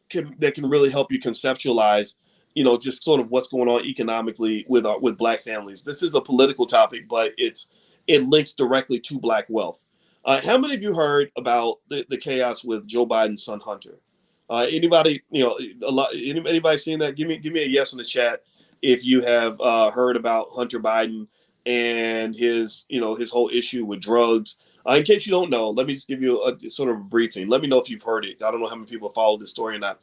can really help you conceptualize, just sort of what's going on economically with Black families. This is a political topic, but it links directly to Black wealth. How many of you heard about the chaos with Joe Biden's son Hunter? Anybody, a lot. Anybody seen that? Give me a yes in the chat if you have heard about Hunter Biden and his whole issue with drugs. In case you don't know, let me just give you a sort of a briefing. Let me know if you've heard it. I don't know how many people follow this story or not.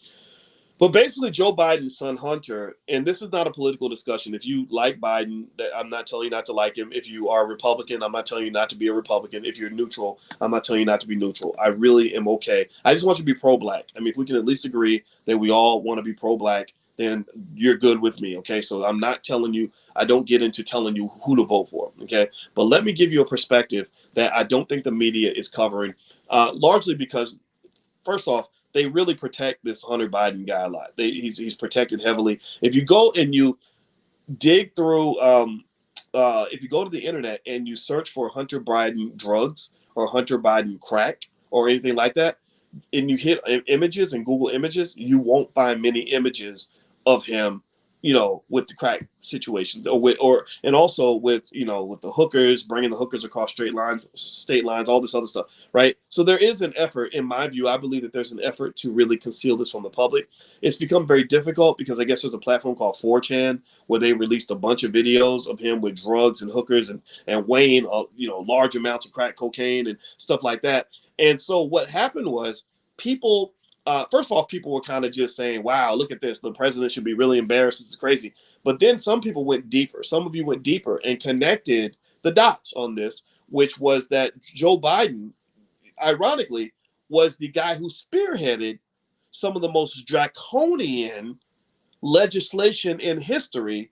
But basically, Joe Biden's son Hunter, and this is not a political discussion. If you like Biden, I'm not telling you not to like him. If you are a Republican, I'm not telling you not to be a Republican. If you're neutral, I'm not telling you not to be neutral. I really am okay. I just want you to be pro-Black. I mean, if we can at least agree that we all want to be pro-Black, then you're good with me, okay? So I'm not telling you, I don't get into telling you who to vote for, okay? But let me give you a perspective that I don't think the media is covering, largely because, first off, they really protect this Hunter Biden guy a lot. He's protected heavily. If you go and you dig through, if you go to the internet and you search for Hunter Biden drugs or Hunter Biden crack or anything like that, and you hit images and Google Images, you won't find many images of him, with the crack situations, and also with the hookers, bringing the hookers across state lines, all this other stuff, right? So there is an effort, in my view. I believe that there's an effort to really conceal this from the public. It's become very difficult because I guess there's a platform called 4chan where they released a bunch of videos of him with drugs and hookers and weighing, large amounts of crack cocaine and stuff like that. And so what happened was people, first of all, people were kind of just saying, wow, look at this. The president should be really embarrassed. This is crazy. But then some people went deeper. Some of you went deeper and connected the dots on this, which was that Joe Biden, ironically, was the guy who spearheaded some of the most draconian legislation in history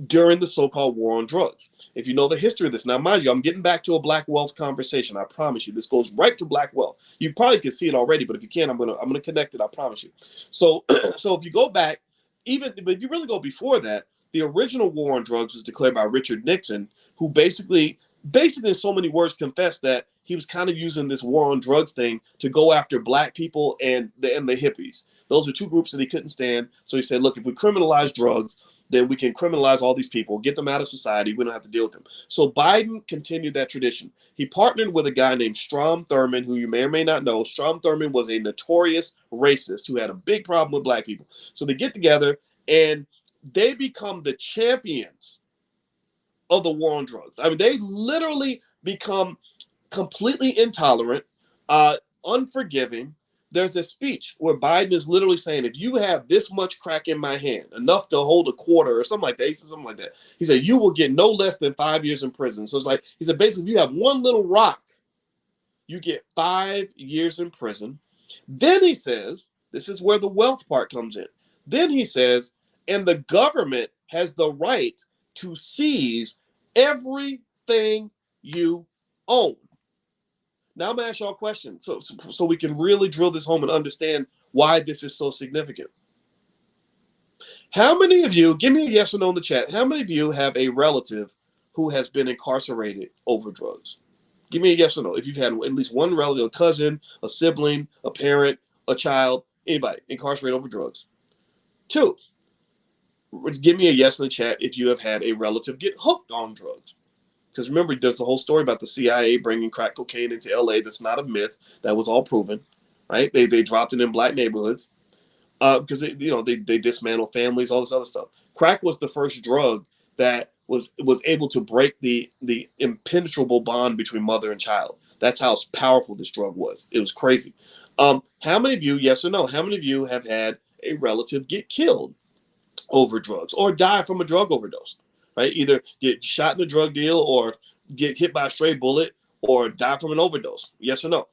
during the so-called war on drugs. If you know the history of this, now mind you, I'm getting back to a Black wealth conversation. I promise you, this goes right to Black wealth. You probably can see it already, but if you can't, I'm gonna connect it. I promise you. So, so if you go back, but if you really go before that, the original war on drugs was declared by Richard Nixon, who basically, in so many words, confessed that he was kind of using this war on drugs thing to go after Black people and the hippies. Those are two groups that he couldn't stand. So he said, look, if we criminalize drugs, then we can criminalize all these people, get them out of society. We don't have to deal with them. So Biden continued that tradition. He partnered with a guy named Strom Thurmond, who you may or may not know. Strom Thurmond was a notorious racist who had a big problem with Black people. So they get together and they become the champions of the war on drugs. I mean, they literally become completely intolerant, unforgiving. There's a speech where Biden is literally saying, if you have this much crack in my hand, enough to hold a quarter or something like that, he said something like that. He said, you will get no less than 5 years in prison. So it's like, he said, basically, if you have one little rock, you get 5 years in prison. Then he says, this is where the wealth part comes in. Then he says, and the government has the right to seize everything you own. Now I'm gonna ask y'all a question, so we can really drill this home and understand why this is so significant. How many of you, give me a yes or no in the chat, how many of you have a relative who has been incarcerated over drugs? Give me a yes or no. If you've had at least one relative, a cousin, a sibling, a parent, a child, anybody incarcerated over drugs. 2, give me a yes in the chat if you have had a relative get hooked on drugs. Because remember, there's the whole story about the CIA bringing crack cocaine into LA. That's not a myth. That was all proven, right? They dropped it in Black neighborhoods because they dismantled families, all this other stuff. Crack was the first drug that was able to break the impenetrable bond between mother and child. That's how powerful this drug was. It was crazy. How many of you, yes or no, how many of you have had a relative get killed over drugs or die from a drug overdose? Right? Either get shot in a drug deal or get hit by a stray bullet or die from an overdose. Yes or no?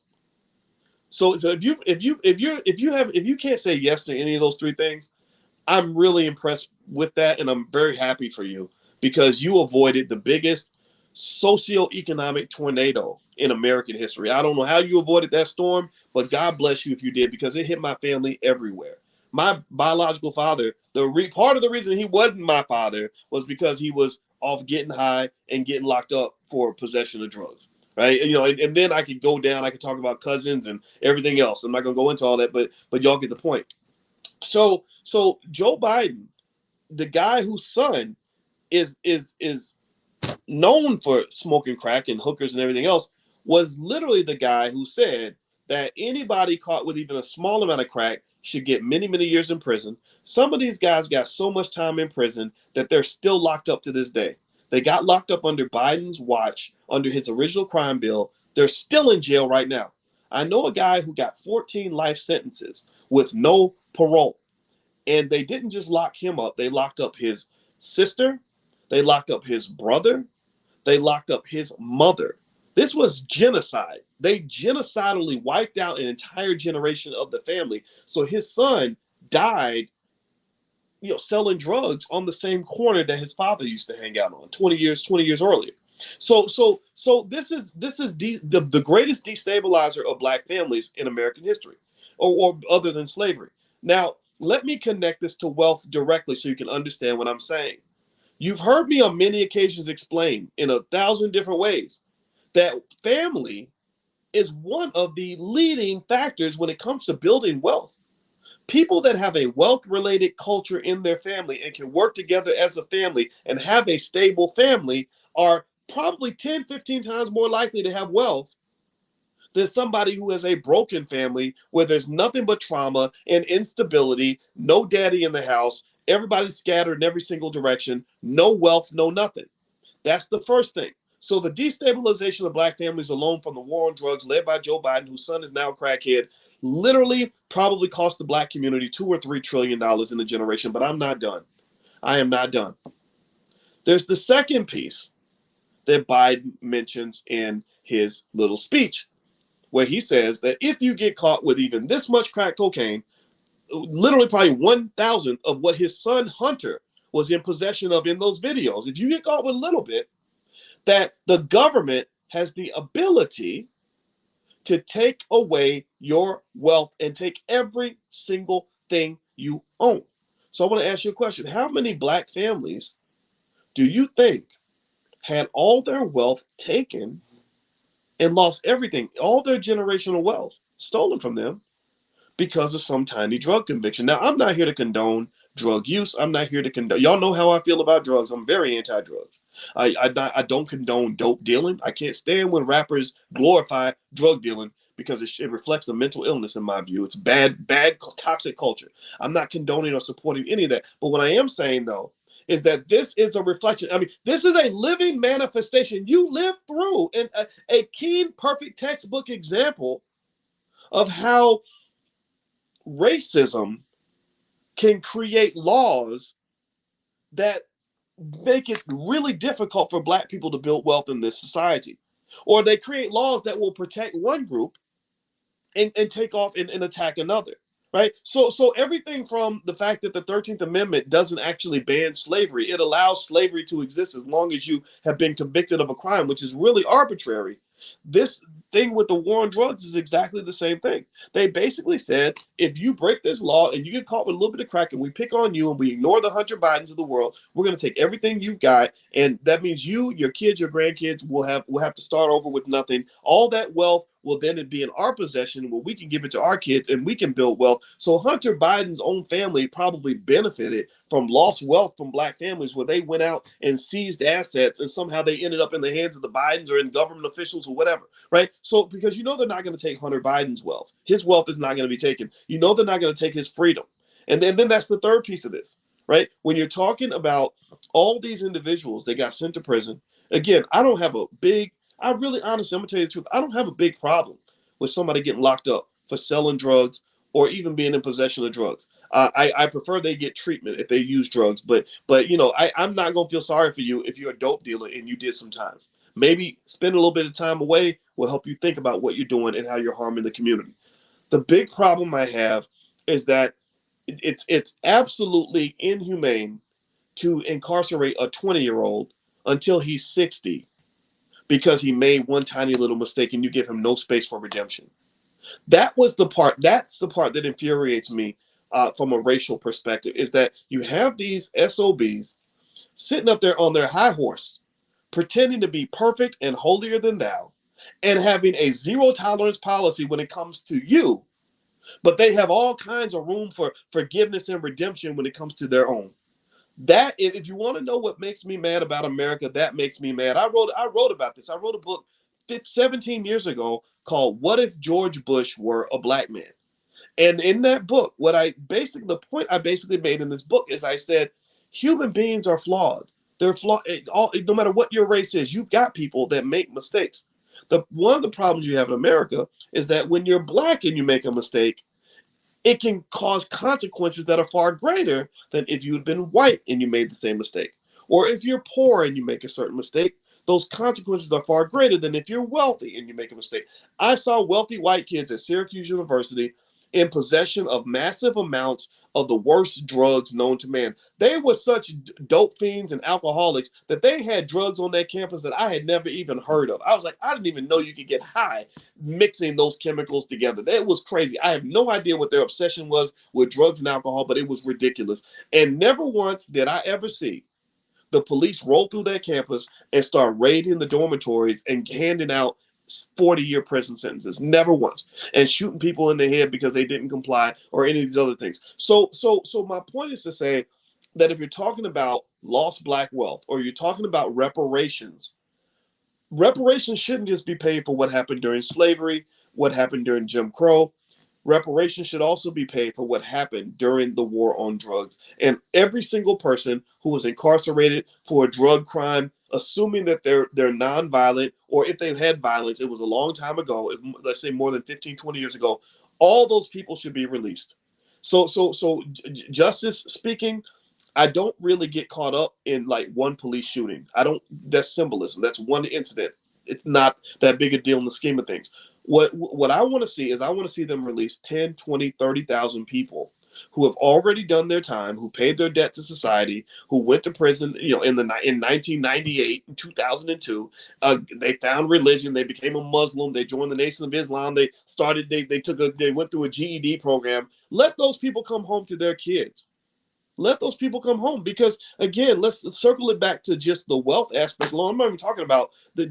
So if you can't say yes to any of those 3 things, I'm really impressed with that, and I'm very happy for you because you avoided the biggest socioeconomic tornado in American history. I don't know how you avoided that storm, but God bless you if you did, because it hit my family everywhere. My biological father, part of the reason he wasn't my father was because he was off getting high and getting locked up for possession of drugs, right? And then I could go down. I could talk about cousins and everything else. I'm not gonna go into all that, but y'all get the point. So Joe Biden, the guy whose son is known for smoking crack and hookers and everything else, was literally the guy who said that anybody caught with even a small amount of crack should get many, many years in prison. Some of these guys got so much time in prison that they're still locked up to this day. They got locked up under Biden's watch, under his original crime bill. They're still in jail right now. I know a guy who got 14 life sentences with no parole. And they didn't just lock him up, they locked up his sister, they locked up his brother, they locked up his mother. This was genocide. They genocidally wiped out an entire generation of the family. So his son died, selling drugs on the same corner that his father used to hang out on 20 years earlier. So this is the greatest destabilizer of black families in American history, or other than slavery. Now, let me connect this to wealth directly so you can understand what I'm saying. You've heard me on many occasions explain in 1,000 different ways that family is one of the leading factors when it comes to building wealth. People that have a wealth related culture in their family and can work together as a family and have a stable family are probably 10, 15 times more likely to have wealth than somebody who has a broken family where there's nothing but trauma and instability, no daddy in the house, everybody's scattered in every single direction, no wealth, no nothing. That's the first thing. So the destabilization of black families alone from the war on drugs led by Joe Biden, whose son is now a crackhead, literally probably cost the black community $2 or $3 trillion in a generation. But I'm not done. I am not done. There's the second piece that Biden mentions in his little speech, where he says that if you get caught with even this much crack cocaine, literally probably 1,000 of what his son Hunter was in possession of in those videos, if you get caught with a little bit, that the government has the ability to take away your wealth and take every single thing you own. So I want to ask you a question. How many black families do you think had all their wealth taken and lost everything, all their generational wealth stolen from them because of some tiny drug conviction? Now, I'm not here to condone drug use. I'm not here to condone. Y'all know how I feel about drugs. I'm very anti-drugs. I don't condone dope dealing. I can't stand when rappers glorify drug dealing because it reflects a mental illness in my view. It's bad, toxic culture. I'm not condoning or supporting any of that. But what I am saying though is that this is a reflection. I mean, this is a living manifestation. You lived through a keen, perfect textbook example of how racism can create laws that make it really difficult for black people to build wealth in this society. Or they create laws that will protect one group and take off and attack another. Right. So everything from the fact that the 13th Amendment doesn't actually ban slavery, it allows slavery to exist as long as you have been convicted of a crime, which is really arbitrary. This thing with the war on drugs is exactly the same thing. They basically said if you break this law and you get caught with a little bit of crack and we pick on you and we ignore the Hunter Bidens of the world, we're going to take everything you've got, and that means you, your kids, your grandkids will have to start over with nothing. All that wealth will then be in our possession where we can give it to our kids and we can build wealth. So Hunter Biden's own family probably benefited from lost wealth from black families where they went out and seized assets and somehow they ended up in the hands of the Bidens or in government officials or whatever, right? So because they're not going to take Hunter Biden's wealth. His wealth is not going to be taken. They're not going to take his freedom. And then that's the third piece of this, right? When you're talking about all these individuals that got sent to prison, again, I really honestly, I'm gonna tell you the truth. I don't have a big problem with somebody getting locked up for selling drugs or even being in possession of drugs. I prefer they get treatment if they use drugs, but I'm not gonna feel sorry for you if you're a dope dealer and you did some time. Maybe spend a little bit of time away will help you think about what you're doing and how you're harming the community. The big problem I have is that it's absolutely inhumane to incarcerate a 20-year-old until he's 60 because he made one tiny little mistake and you give him no space for redemption. That's the part that infuriates me from a racial perspective, is that you have these SOBs sitting up there on their high horse, pretending to be perfect and holier than thou, and having a zero tolerance policy when it comes to you, but they have all kinds of room for forgiveness and redemption when it comes to their own. That, if you want to know what makes me mad about America, that makes me mad. I wrote about this. I wrote a book 17 years ago called "What If George Bush Were a Black Man?" And in that book, the point I basically made in this book is I said human beings are flawed. They're flawed. No matter what your race is, you've got people that make mistakes. The one of the problems you have in America is that when you're black and you make a mistake, it can cause consequences that are far greater than if you had been white and you made the same mistake. Or if you're poor and you make a certain mistake, those consequences are far greater than if you're wealthy and you make a mistake. I saw wealthy white kids at Syracuse University in possession of massive amounts of the worst drugs known to man. They were such dope fiends and alcoholics that they had drugs on their campus that I had never even heard of. I was like, I didn't even know you could get high mixing those chemicals together. That was crazy. I have no idea what their obsession was with drugs and alcohol, but it was ridiculous. And never once did I ever see the police roll through their campus and start raiding the dormitories and handing out 40-year prison sentences. Never once. And shooting people in the head because they didn't comply or any of these other things. So my point is to say that if you're talking about lost black wealth or you're talking about reparations, reparations shouldn't just be paid for what happened during slavery, what happened during Jim Crow. Reparations should also be paid for what happened during the war on drugs. And every single person who was incarcerated for a drug crime, assuming that they're nonviolent, or if they've had violence, it was a long time ago, let's say more than 15, 20 years ago, all those people should be released. Justice speaking, I don't really get caught up in like one police shooting. I don't. That's symbolism. That's one incident. It's not that big a deal in the scheme of things. What I want to see is I want to see them release 10, 20, 30,000 people who have already done their time, who paid their debt to society, who went to prison, in 1998 and 2002. They found religion. They became a Muslim. They joined the Nation of Islam. They went through a GED program. Let those people come home to their kids. Let those people come home, because again, let's circle it back to just the wealth aspect alone. I'm not even talking about the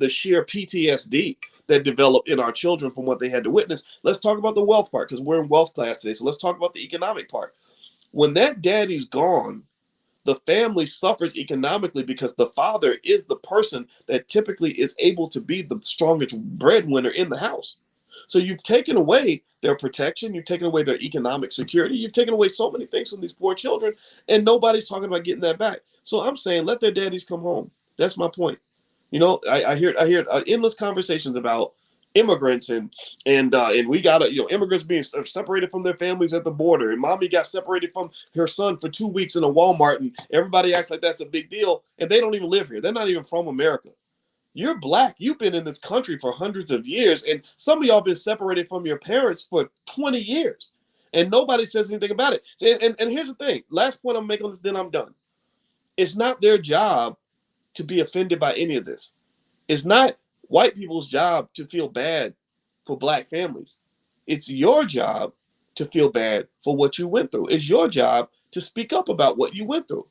sheer PTSD that developed in our children from what they had to witness. Let's talk about the wealth part, because we're in wealth class today. So let's talk about the economic part. When that daddy's gone, the family suffers economically because the father is the person that typically is able to be the strongest breadwinner in the house. So you've taken away their protection, you've taken away their economic security, you've taken away so many things from these poor children, and nobody's talking about getting that back. So I'm saying let their daddies come home. That's my point. I hear endless conversations about immigrants and we got immigrants being separated from their families at the border, and mommy got separated from her son for 2 weeks in a Walmart, and everybody acts like that's a big deal, and they don't even live here. They're not even from America. You're black. You've been in this country for hundreds of years, and some of y'all been separated from your parents for 20 years, and nobody says anything about it. And here's the thing. Last point I'm making on this, then I'm done. It's not their job to be offended by any of this. It's not white people's job to feel bad for black families. It's your job to feel bad for what you went through. It's your job to speak up about what you went through.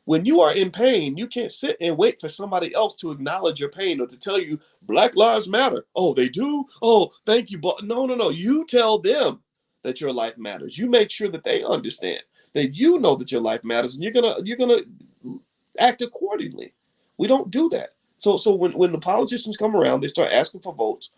When you are in pain, you can't sit and wait for somebody else to acknowledge your pain or to tell you Black Lives Matter. Oh, they do? Oh, thank you. But no. You tell them that your life matters. You make sure that they understand that you know that your life matters, and you're gonna act accordingly. We don't do that. So when the politicians come around, they start asking for votes.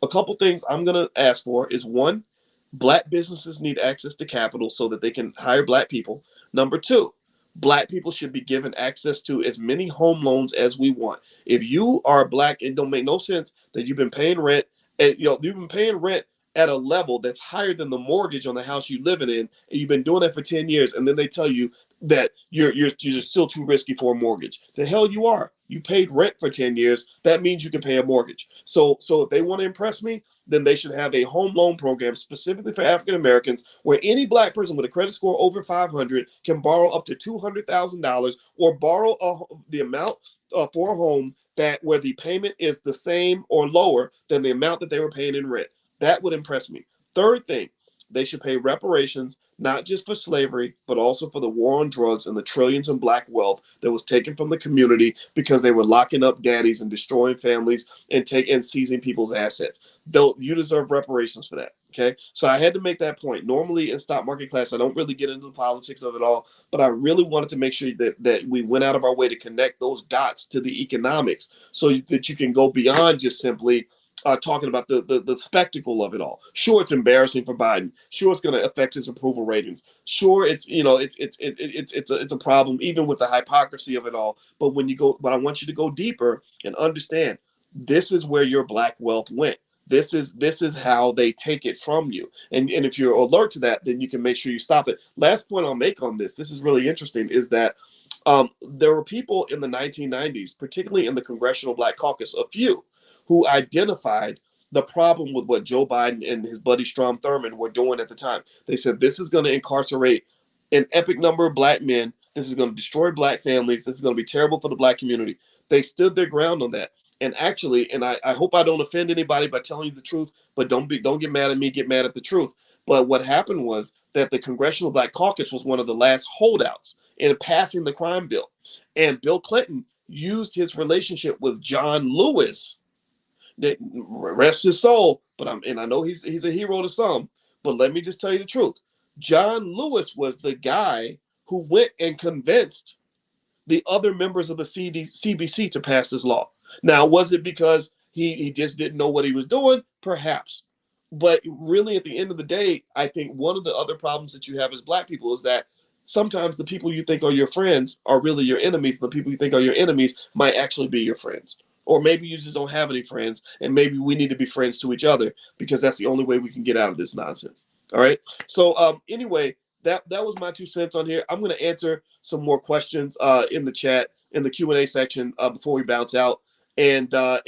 A couple things I'm gonna ask for is, one, black businesses need access to capital so that they can hire black people. Number two, black people should be given access to as many home loans as we want. If you are black, it don't make no sense that you've been paying rent, and you've been paying rent at a level that's higher than the mortgage on the house you're living in, and you've been doing that for 10 years, and then they tell you that you're just still too risky for a mortgage. The hell you are. You paid rent for 10 years. That means you can pay a mortgage. So if they want to impress me, then they should have a home loan program specifically for African Americans, where any black person with a credit score over 500 can borrow up to $200,000, or borrow the amount for a home where the payment is the same or lower than the amount that they were paying in rent. That would impress me. Third thing, they should pay reparations, not just for slavery, but also for the war on drugs and the trillions in black wealth that was taken from the community because they were locking up daddies and destroying families and seizing people's assets. You deserve reparations for that. Okay, so I had to make that point. Normally in stock market class, I don't really get into the politics of it all, but I really wanted to make sure that we went out of our way to connect those dots to the economics, so that you can go beyond just simply talking about the spectacle of it all. Sure, it's embarrassing for Biden. Sure, it's going to affect his approval ratings. Sure, it's a problem even with the hypocrisy of it all. But I want you to go deeper and understand this is where your black wealth went. This is how they take it from you. And if you're alert to that, then you can make sure you stop it. Last point I'll make on this. This is really interesting. Is that there were people in the 1990s, particularly in the Congressional Black Caucus, a few who identified the problem with what Joe Biden and his buddy Strom Thurmond were doing at the time. They said this is going to incarcerate an epic number of black men. This is going to destroy black families. This is going to be terrible for the black community. They stood their ground on that. And actually, and I hope I don't offend anybody by telling you the truth, but don't get mad at me, get mad at the truth. But what happened was that the Congressional Black Caucus was one of the last holdouts in passing the crime bill. And Bill Clinton used his relationship with John Lewis, that rest his soul, and I know he's a hero to some, but let me just tell you the truth. John Lewis was the guy who went and convinced the other members of the CBC to pass this law. Now, was it because he just didn't know what he was doing? Perhaps. But really, at the end of the day, I think one of the other problems that you have as black people is that sometimes the people you think are your friends are really your enemies. The people you think are your enemies might actually be your friends. Or maybe you just don't have any friends, and maybe we need to be friends to each other, because that's the only way we can get out of this nonsense. All right. So anyway, that was my 2 cents on here. I'm going to answer some more questions in the chat, in the Q&A section before we bounce out. And of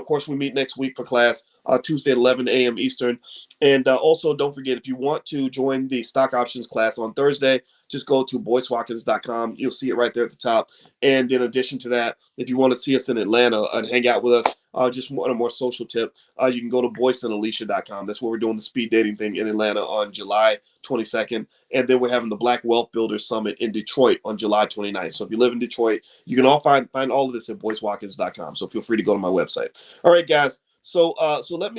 course, we meet next week for class, Tuesday at 11 a.m. Eastern. And also, don't forget, if you want to join the stock options class on Thursday, just go to boycewatkins.com. You'll see it right there at the top. And in addition to that, if you want to see us in Atlanta and hang out with us, just on a more social tip, you can go to boyceandalicia.com. That's where we're doing the speed dating thing in Atlanta on July 22nd. And then we're having the Black Wealth Builders Summit in Detroit on July 29th. So if you live in Detroit, you can all find all of this at boycewatkins.com. So feel free to go to my website. All right, guys. So let me